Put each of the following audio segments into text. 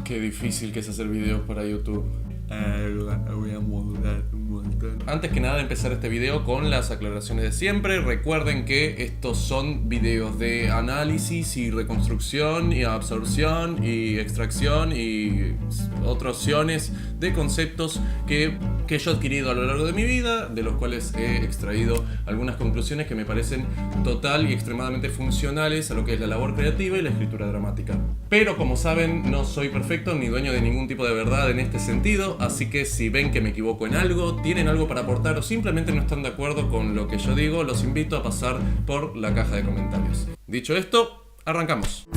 Qué difícil que es hacer videos para YouTube. Voy a modular un montón. Antes que nada empezar este video con las aclaraciones de siempre. Recuerden que estos son videos de análisis y reconstrucción y absorción y extracción y otras opciones de conceptos que yo he adquirido a lo largo de mi vida, de los cuales he extraído algunas conclusiones que me parecen total y extremadamente funcionales a lo que es la labor creativa y la escritura dramática. Pero como saben, no soy perfecto ni dueño de ningún tipo de verdad en este sentido, así que si ven que me equivoco en algo, tienen algo para aportar o simplemente no están de acuerdo con lo que yo digo, los invito a pasar por la caja de comentarios. Dicho esto, arrancamos.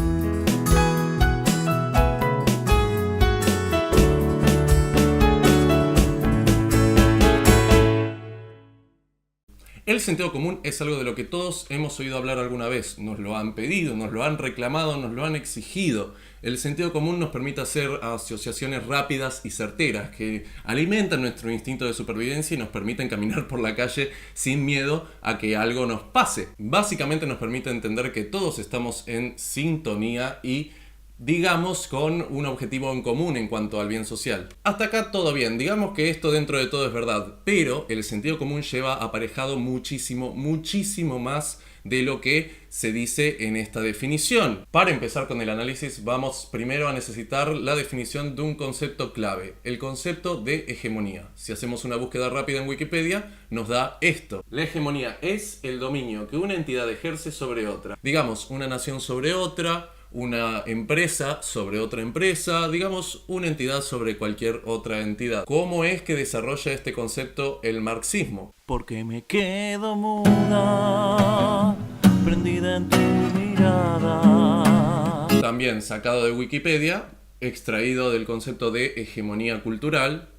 El sentido común es algo de lo que todos hemos oído hablar alguna vez. Nos lo han pedido, nos lo han reclamado, nos lo han exigido. El sentido común nos permite hacer asociaciones rápidas y certeras que alimentan nuestro instinto de supervivencia y nos permiten caminar por la calle sin miedo a que algo nos pase. Básicamente nos permite entender que todos estamos en sintonía y digamos con un objetivo en común en cuanto al bien social. Hasta acá todo bien, digamos que esto dentro de todo es verdad, pero el sentido común lleva aparejado muchísimo más de lo que se dice en esta definición. Para empezar con el análisis vamos primero a necesitar la definición de un concepto clave, el concepto de hegemonía. Si hacemos una búsqueda rápida en Wikipedia nos da esto. La hegemonía es el dominio que una entidad ejerce sobre otra. Digamos, una nación sobre otra, una empresa sobre otra empresa, digamos una entidad sobre cualquier otra entidad. ¿Cómo es que desarrolla este concepto el marxismo? Porque me quedo muda, prendida en tu mirada. También sacado de Wikipedia, extraído del concepto de hegemonía cultural,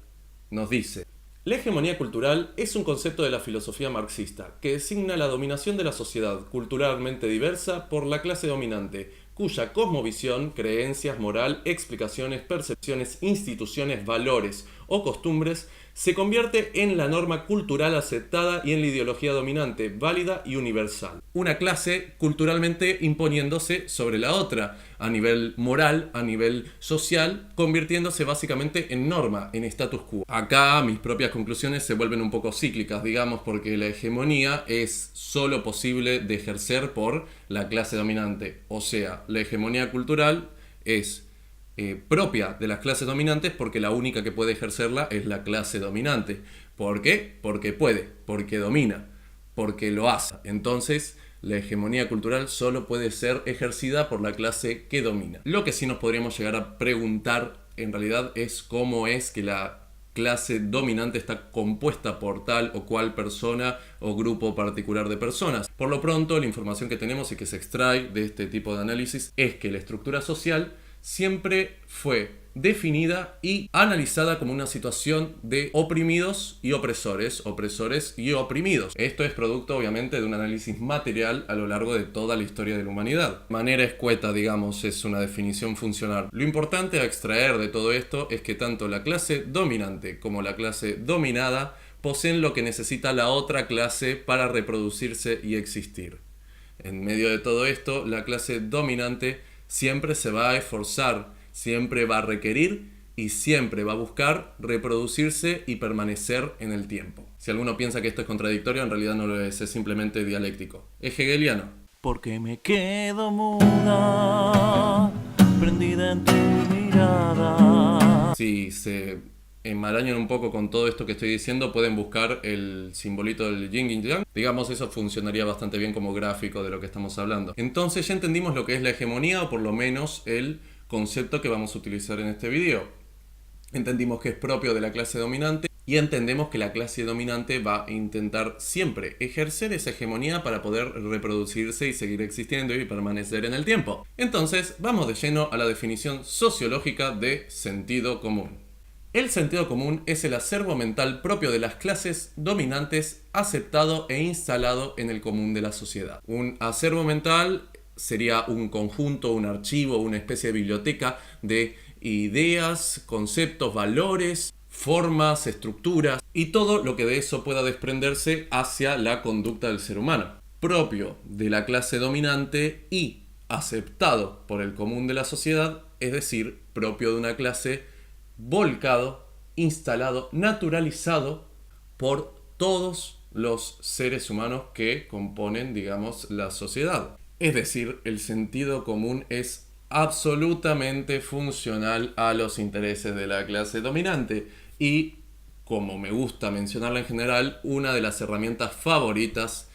nos dice: la hegemonía cultural es un concepto de la filosofía marxista que designa la dominación de la sociedad culturalmente diversa por la clase dominante, cuya cosmovisión, creencias, moral, explicaciones, percepciones, instituciones, valores o costumbres se convierte en la norma cultural aceptada y en la ideología dominante, válida y universal. Una clase culturalmente imponiéndose sobre la otra, a nivel moral, a nivel social, convirtiéndose básicamente en norma, en status quo. Acá mis propias conclusiones se vuelven un poco cíclicas, digamos, porque la hegemonía es solo posible de ejercer por la clase dominante. O sea, la hegemonía cultural es propia de las clases dominantes porque la única que puede ejercerla es la clase dominante. ¿Por qué? Porque puede, porque domina, porque lo hace. Entonces, la hegemonía cultural solo puede ser ejercida por la clase que domina. Lo que sí nos podríamos llegar a preguntar en realidad es cómo es que la clase dominante está compuesta por tal o cual persona o grupo particular de personas. Por lo pronto, la información que tenemos y que se extrae de este tipo de análisis es que la estructura social siempre fue definida y analizada como una situación de oprimidos y opresores, opresores y oprimidos. Esto es producto obviamente de un análisis material a lo largo de toda la historia de la humanidad. De manera escueta, digamos, es una definición funcional. Lo importante a extraer de todo esto es que tanto la clase dominante como la clase dominada poseen lo que necesita la otra clase para reproducirse y existir. En medio de todo esto, la clase dominante siempre se va a esforzar, siempre va a requerir y siempre va a buscar reproducirse y permanecer en el tiempo. Si alguno piensa que esto es contradictorio, en realidad no lo es simplemente dialéctico. Es hegeliano. Porque me quedo muda, prendida en tu mirada. Si se enmarañan un poco con todo esto que estoy diciendo, pueden buscar el simbolito del yin y yang. Digamos, eso funcionaría bastante bien como gráfico de lo que estamos hablando. Entonces ya entendimos lo que es la hegemonía, o por lo menos el concepto que vamos a utilizar en este video. Entendimos que es propio de la clase dominante y entendemos que la clase dominante va a intentar siempre ejercer esa hegemonía para poder reproducirse y seguir existiendo y permanecer en el tiempo. Entonces vamos de lleno a la definición sociológica de sentido común. El sentido común es el acervo mental propio de las clases dominantes aceptado e instalado en el común de la sociedad. Un acervo mental sería un conjunto, un archivo, una especie de biblioteca de ideas, conceptos, valores, formas, estructuras y todo lo que de eso pueda desprenderse hacia la conducta del ser humano, propio de la clase dominante y aceptado por el común de la sociedad es decir, propio de una clase, volcado, instalado, naturalizado por todos los seres humanos que componen, digamos, la sociedad. Es decir, el sentido común es absolutamente funcional a los intereses de la clase dominante y, como me gusta mencionarla en general, una de las herramientas favoritas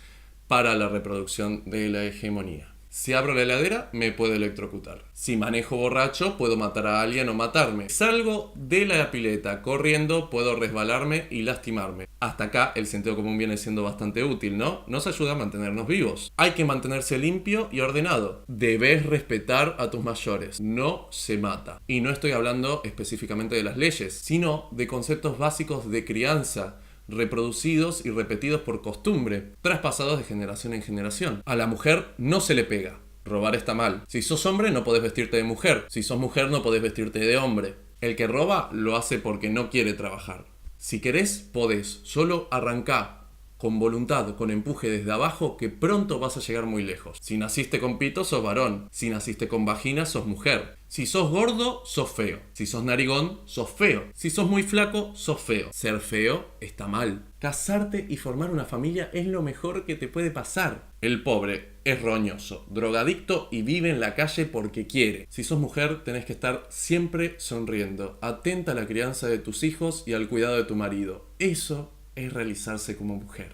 para la reproducción de la hegemonía. Si abro la heladera, me puedo electrocutar. Si manejo borracho, puedo matar a alguien o matarme. Salgo de la pileta corriendo, puedo resbalarme y lastimarme. Hasta acá el sentido común viene siendo bastante útil, ¿no? Nos ayuda a mantenernos vivos. Hay que mantenerse limpio y ordenado. Debes respetar a tus mayores. No se mata. Y no estoy hablando específicamente de las leyes, sino de conceptos básicos de crianza, reproducidos y repetidos por costumbre, traspasados de generación en generación. A la mujer no se le pega. Robar está mal. Si sos hombre no podés vestirte de mujer. Si sos mujer no podés vestirte de hombre. El que roba lo hace porque no quiere trabajar. Si querés, podés. Solo arrancá con voluntad, con empuje desde abajo, que pronto vas a llegar muy lejos. Si naciste con pito, sos varón. Si naciste con vagina, sos mujer. Si sos gordo, sos feo. Si sos narigón, sos feo. Si sos muy flaco, sos feo. Ser feo está mal. Casarte y formar una familia es lo mejor que te puede pasar. El pobre es roñoso, drogadicto y vive en la calle porque quiere. Si sos mujer, tenés que estar siempre sonriendo, atenta a la crianza de tus hijos y al cuidado de tu marido. Eso es realizarse como mujer.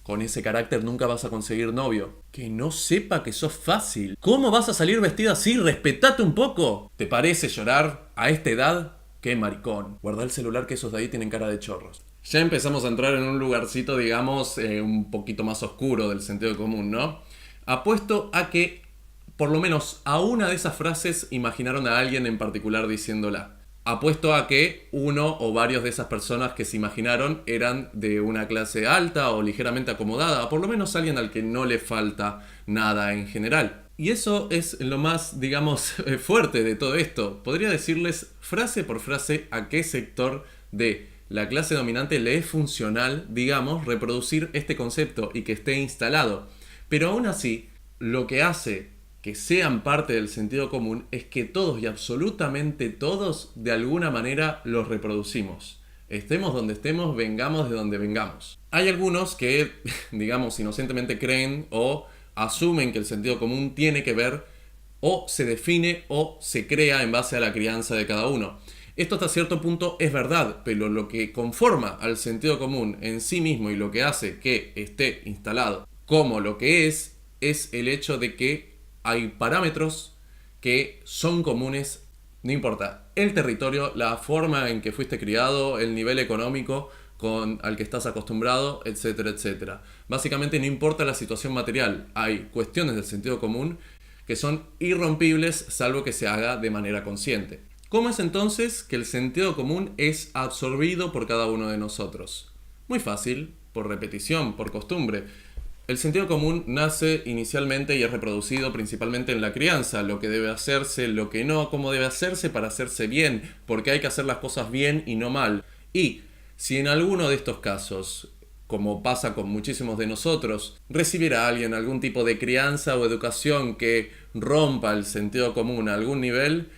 Con ese carácter nunca vas a conseguir novio. Que no sepa que sos fácil. ¿Cómo vas a salir vestida así? Respetate un poco. ¿Te parece llorar a esta edad? ¡Qué maricón! Guarda el celular, que esos de ahí tienen cara de chorros. Ya empezamos a entrar en un lugarcito, digamos, un poquito más oscuro del sentido común, ¿no? Apuesto a que, por lo menos a una de esas frases, imaginaron a alguien en particular diciéndola. Apuesto a que uno o varios de esas personas que se imaginaron eran de una clase alta o ligeramente acomodada, por lo menos alguien al que no le falta nada en general. Y eso es lo más, digamos, fuerte de todo esto. Podría decirles frase por frase a qué sector de la clase dominante le es funcional, digamos, reproducir este concepto y que esté instalado. Pero aún así, lo que hace que sean parte del sentido común es que todos y absolutamente todos de alguna manera los reproducimos. Estemos donde estemos, vengamos de donde vengamos. Hay algunos que, digamos, inocentemente creen o asumen que el sentido común tiene que ver o se define o se crea en base a la crianza de cada uno. Esto hasta cierto punto es verdad, pero lo que conforma al sentido común en sí mismo y lo que hace que esté instalado como lo que es el hecho de que hay parámetros que son comunes, no importa el territorio, la forma en que fuiste criado, el nivel económico al que estás acostumbrado, etcétera, etcétera. Básicamente no importa la situación material, hay cuestiones del sentido común que son irrompibles salvo que se haga de manera consciente. ¿Cómo es entonces que el sentido común es absorbido por cada uno de nosotros? Muy fácil, por repetición, por costumbre. El sentido común nace inicialmente y es reproducido principalmente en la crianza, lo que debe hacerse, lo que no, cómo debe hacerse para hacerse bien, porque hay que hacer las cosas bien y no mal. Y si en alguno de estos casos, como pasa con muchísimos de nosotros, recibiera a alguien algún tipo de crianza o educación que rompa el sentido común a algún nivel,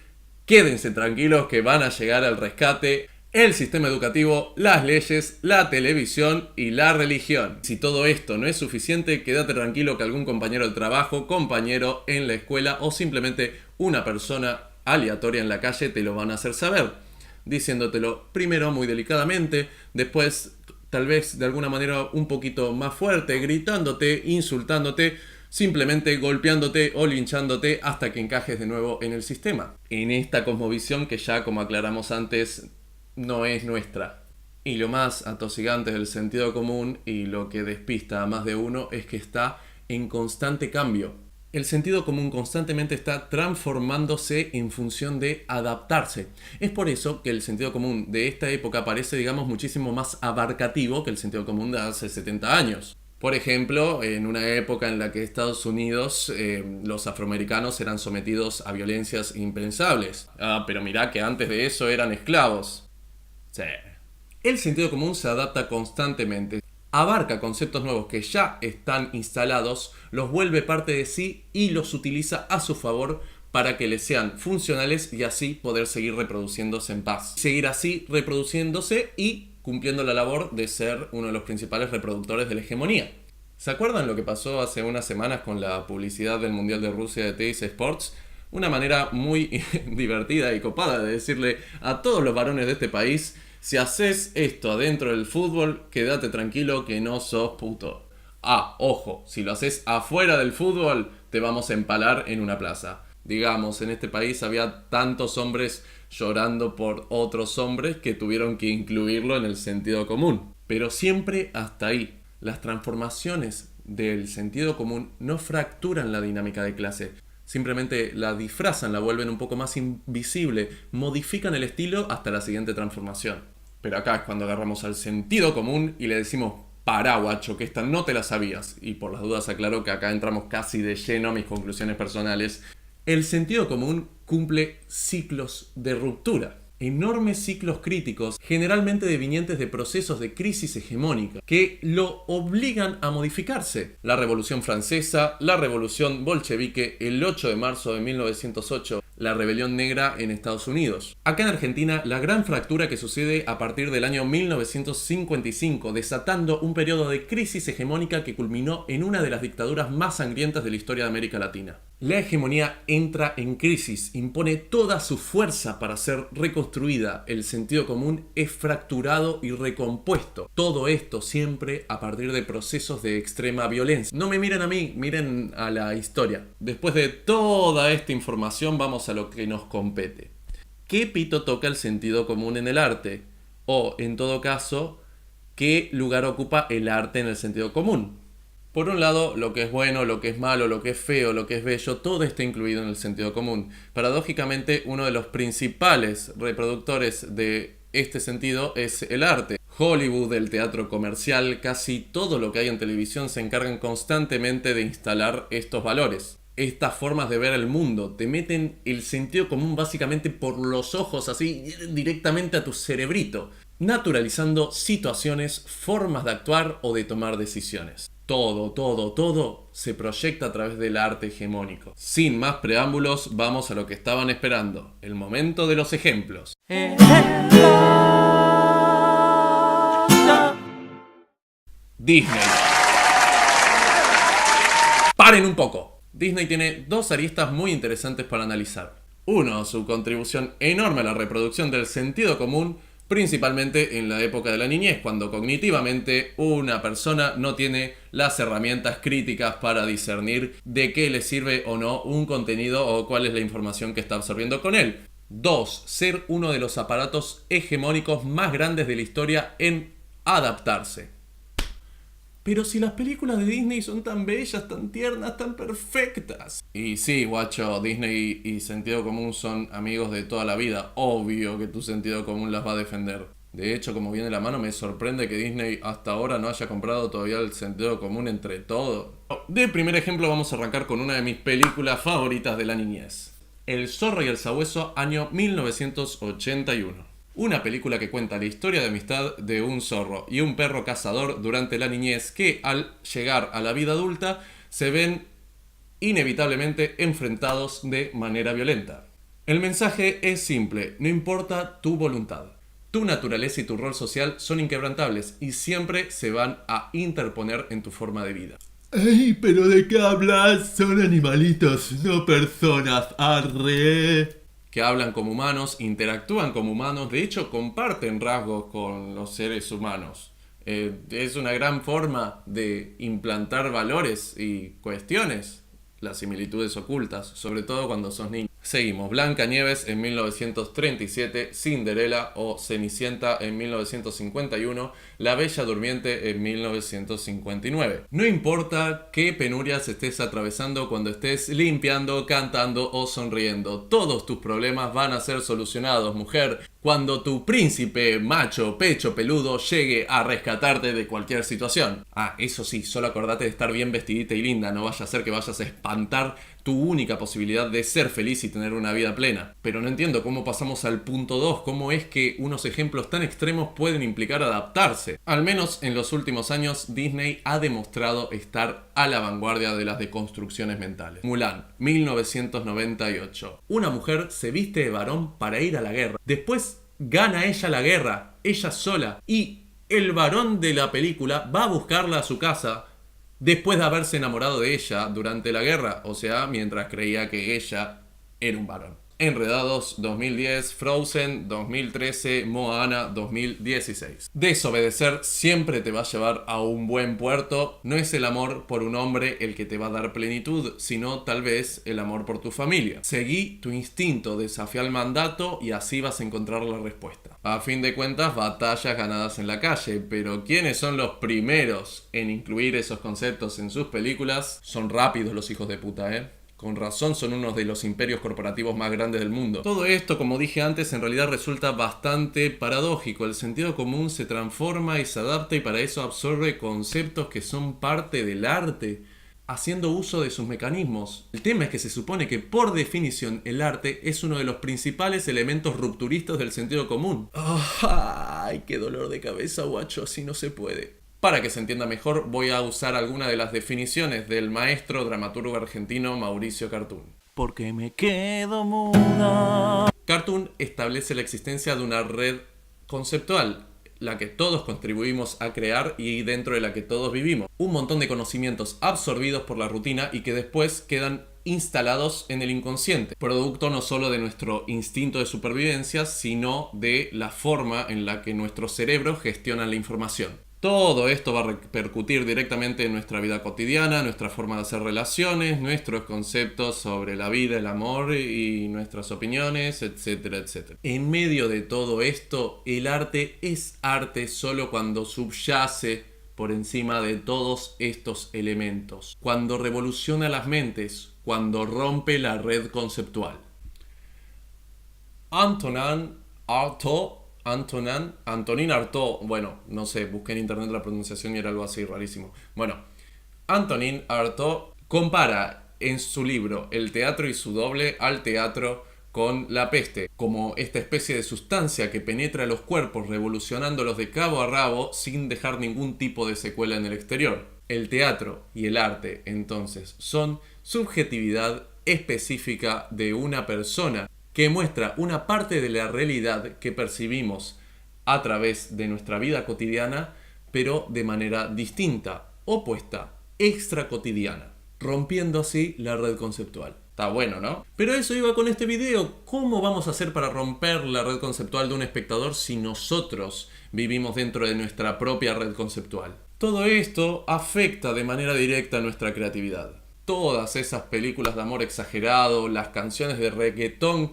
quédense tranquilos que van a llegar al rescate el sistema educativo, las leyes, la televisión y la religión. Si todo esto no es suficiente, quédate tranquilo que algún compañero de trabajo, compañero en la escuela o simplemente una persona aleatoria en la calle te lo van a hacer saber, diciéndotelo primero muy delicadamente, después tal vez de alguna manera un poquito más fuerte, gritándote, insultándote, simplemente golpeándote o linchándote hasta que encajes de nuevo en el sistema. En esta cosmovisión que ya, como aclaramos antes, no es nuestra. Y lo más atosigante del sentido común y lo que despista a más de uno es que está en constante cambio. El sentido común constantemente está transformándose en función de adaptarse. Es por eso que el sentido común de esta época parece, digamos, muchísimo más abarcativo que el sentido común de hace 70 años. Por ejemplo, en una época en la que Estados Unidos, los afroamericanos eran sometidos a violencias impensables. Pero mirá que antes de eso eran esclavos. Sí. El sentido común se adapta constantemente. Abarca conceptos nuevos que ya están instalados, los vuelve parte de sí y los utiliza a su favor para que les sean funcionales y así poder seguir reproduciéndose en paz. Seguir así reproduciéndose y cumpliendo la labor de ser uno de los principales reproductores de la hegemonía. ¿Se acuerdan lo que pasó hace unas semanas con la publicidad del Mundial de Rusia de Teis Sports? Una manera muy divertida y copada de decirle a todos los varones de este país: si haces esto adentro del fútbol, quédate tranquilo que no sos puto. Ah, ojo, si lo haces afuera del fútbol, te vamos a empalar en una plaza. Digamos, en este país había tantos hombres llorando por otros hombres que tuvieron que incluirlo en el sentido común. Pero siempre hasta ahí. Las transformaciones del sentido común no fracturan la dinámica de clase. Simplemente la disfrazan, la vuelven un poco más invisible, modifican el estilo hasta la siguiente transformación. Pero acá es cuando agarramos al sentido común y le decimos: pará, guacho, que esta no te la sabías. Y por las dudas aclaro que acá entramos casi de lleno a mis conclusiones personales. El sentido común cumple ciclos de ruptura. Enormes ciclos críticos, generalmente devenientes de procesos de crisis hegemónica, que lo obligan a modificarse. La Revolución Francesa, la Revolución Bolchevique, el 8 de marzo de 1908, la Rebelión Negra en Estados Unidos. Acá en Argentina, la gran fractura que sucede a partir del año 1955, desatando un periodo de crisis hegemónica que culminó en una de las dictaduras más sangrientas de la historia de América Latina. La hegemonía entra en crisis, impone toda su fuerza para ser reconstruida. El sentido común es fracturado y recompuesto. Todo esto siempre a partir de procesos de extrema violencia. No me miren a mí, miren a la historia. Después de toda esta información, vamos a lo que nos compete. ¿Qué pito toca el sentido común en el arte? O, en todo caso, ¿qué lugar ocupa el arte en el sentido común? Por un lado, lo que es bueno, lo que es malo, lo que es feo, lo que es bello, todo está incluido en el sentido común. Paradójicamente, uno de los principales reproductores de este sentido es el arte. Hollywood, el teatro comercial, casi todo lo que hay en televisión se encargan constantemente de instalar estos valores. Estas formas de ver el mundo te meten el sentido común básicamente por los ojos, así directamente a tu cerebrito, naturalizando situaciones, formas de actuar o de tomar decisiones. Todo se proyecta a través del arte hegemónico. Sin más preámbulos, vamos a lo que estaban esperando, el momento de los ejemplos. Disney. ¡Paren un poco! Disney tiene dos aristas muy interesantes para analizar. Uno, su contribución enorme a la reproducción del sentido común, principalmente en la época de la niñez, cuando cognitivamente una persona no tiene las herramientas críticas para discernir de qué le sirve o no un contenido o cuál es la información que está absorbiendo con él. 2. Ser uno de los aparatos hegemónicos más grandes de la historia en adaptarse. Pero si las películas de Disney son tan bellas, tan tiernas, tan perfectas. Y sí, guacho, Disney y sentido común son amigos de toda la vida. Obvio que tu sentido común las va a defender. De hecho, como viene la mano, me sorprende que Disney hasta ahora no haya comprado todavía el sentido común entre todo. De primer ejemplo vamos a arrancar con una de mis películas favoritas de la niñez. El zorro y el sabueso, año 1981. Una película que cuenta la historia de amistad de un zorro y un perro cazador durante la niñez que, al llegar a la vida adulta, se ven inevitablemente enfrentados de manera violenta. El mensaje es simple: no importa tu voluntad. Tu naturaleza y tu rol social son inquebrantables y siempre se van a interponer en tu forma de vida. ¡Ey, pero de qué hablas! Son animalitos, no personas, arre. Que hablan como humanos, interactúan como humanos, de hecho comparten rasgos con los seres humanos. Es una gran forma de implantar valores y cuestiones, las similitudes ocultas, sobre todo cuando sos niño. Seguimos, Blancanieves en 1937, Cinderella o Cenicienta en 1951, La Bella Durmiente en 1959. No importa qué penurias estés atravesando cuando estés limpiando, cantando o sonriendo, todos tus problemas van a ser solucionados, mujer, cuando tu príncipe macho pecho peludo llegue a rescatarte de cualquier situación. Ah, eso sí, solo acordate de estar bien vestidita y linda, no vaya a ser que vayas a espantar tu única posibilidad de ser feliz y tener una vida plena. Pero no entiendo cómo pasamos al punto 2, cómo es que unos ejemplos tan extremos pueden implicar adaptarse. Al menos en los últimos años, Disney ha demostrado estar a la vanguardia de las deconstrucciones mentales. Mulan, 1998. Una mujer se viste de varón para ir a la guerra. Después gana ella la guerra, ella sola, y el varón de la película va a buscarla a su casa después de haberse enamorado de ella durante la guerra, o sea, mientras creía que ella era un varón. Enredados 2010, Frozen 2013, Moana 2016. Desobedecer siempre te va a llevar a un buen puerto. No es el amor por un hombre el que te va a dar plenitud, sino tal vez el amor por tu familia. Seguí tu instinto, desafía el mandato y así vas a encontrar la respuesta. A fin de cuentas, batallas ganadas en la calle, pero ¿quiénes son los primeros en incluir esos conceptos en sus películas? Son rápidos los hijos de puta, Con razón son unos de los imperios corporativos más grandes del mundo. Todo esto, como dije antes, en realidad resulta bastante paradójico. El sentido común se transforma y se adapta y para eso absorbe conceptos que son parte del arte, haciendo uso de sus mecanismos. El tema es que se supone que por definición el arte es uno de los principales elementos rupturistas del sentido común. ¡Ay, qué dolor de cabeza, guacho! Así no se puede. Para que se entienda mejor, voy a usar algunas de las definiciones del maestro dramaturgo argentino Mauricio Cartún. Porque me quedo muda. Cartún establece la existencia de una red conceptual, la que todos contribuimos a crear y dentro de la que todos vivimos. Un montón de conocimientos absorbidos por la rutina y que después quedan instalados en el inconsciente, producto no solo de nuestro instinto de supervivencia, sino de la forma en la que nuestro cerebro gestiona la información. Todo esto va a repercutir directamente en nuestra vida cotidiana, nuestra forma de hacer relaciones, nuestros conceptos sobre la vida, el amor y nuestras opiniones, etcétera, etcétera. En medio de todo esto, el arte es arte solo cuando subyace por encima de todos estos elementos, cuando revoluciona las mentes, cuando rompe la red conceptual. Antonin Artaud, bueno, no sé, busqué en internet la pronunciación y era algo así rarísimo. Bueno, Antonin Artaud compara en su libro El teatro y su doble al teatro con la peste, como esta especie de sustancia que penetra los cuerpos revolucionándolos de cabo a rabo sin dejar ningún tipo de secuela en el exterior. El teatro y el arte, entonces, son subjetividad específica de una persona que muestra una parte de la realidad que percibimos a través de nuestra vida cotidiana, pero de manera distinta, opuesta, extra cotidiana, rompiendo así la red conceptual. Está bueno, ¿no? Pero eso iba con este video. ¿Cómo vamos a hacer para romper la red conceptual de un espectador si nosotros vivimos dentro de nuestra propia red conceptual? Todo esto afecta de manera directa a nuestra creatividad. Todas esas películas de amor exagerado, las canciones de reggaetón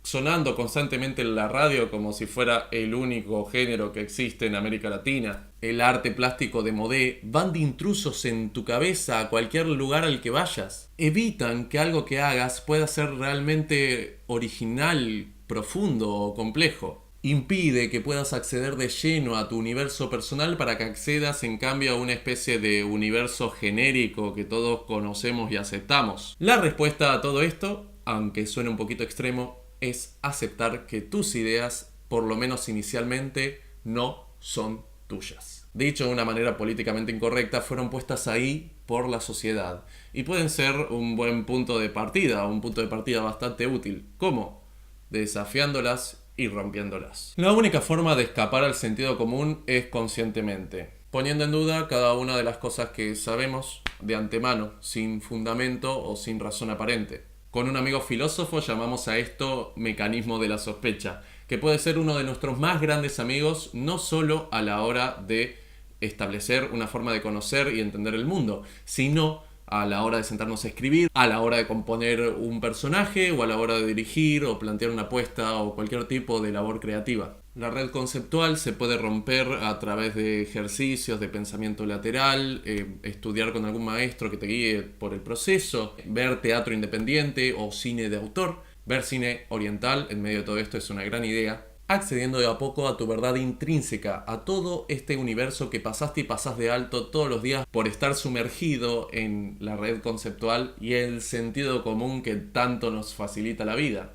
sonando constantemente en la radio como si fuera el único género que existe en América Latina, el arte plástico de modé, van de intrusos en tu cabeza a cualquier lugar al que vayas. Evitan que algo que hagas pueda ser realmente original, profundo o complejo. Impide que puedas acceder de lleno a tu universo personal para que accedas en cambio a una especie de universo genérico que todos conocemos y aceptamos. La respuesta a todo esto, aunque suene un poquito extremo, es aceptar que tus ideas, por lo menos inicialmente, no son tuyas. Dicho de una manera políticamente incorrecta, fueron puestas ahí por la sociedad y pueden ser un buen punto de partida, un punto de partida bastante útil. ¿Cómo? Desafiándolas y rompiéndolas. La única forma de escapar al sentido común es conscientemente, poniendo en duda cada una de las cosas que sabemos de antemano, sin fundamento o sin razón aparente. Con un amigo filósofo llamamos a esto mecanismo de la sospecha, que puede ser uno de nuestros más grandes amigos, no solo a la hora de establecer una forma de conocer y entender el mundo, sino a la hora de sentarnos a escribir, a la hora de componer un personaje o a la hora de dirigir o plantear una apuesta o cualquier tipo de labor creativa. La red conceptual se puede romper a través de ejercicios de pensamiento lateral, estudiar con algún maestro que te guíe por el proceso, ver teatro independiente o cine de autor, ver cine oriental en medio de todo esto es una gran idea. accediendo de a poco a tu verdad intrínseca, a todo este universo que pasaste y pasás de alto todos los días por estar sumergido en la red conceptual y el sentido común que tanto nos facilita la vida.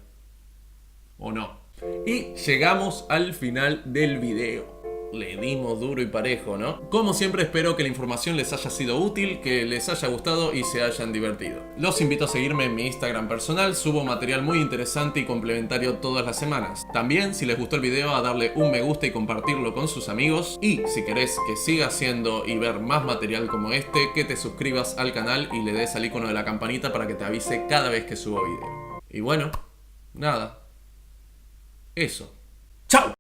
¿O no? Y llegamos al final del video. Le dimos duro y parejo, ¿no? Como siempre, espero que la información les haya sido útil, que les haya gustado y se hayan divertido. Los invito a seguirme en mi Instagram personal, subo material muy interesante y complementario todas las semanas. También, si les gustó el video, a darle un me gusta y compartirlo con sus amigos. Y si querés que siga haciendo y ver más material como este, que te suscribas al canal y le des al icono de la campanita para que te avise cada vez que subo video. Y bueno, nada. Eso. ¡Chao!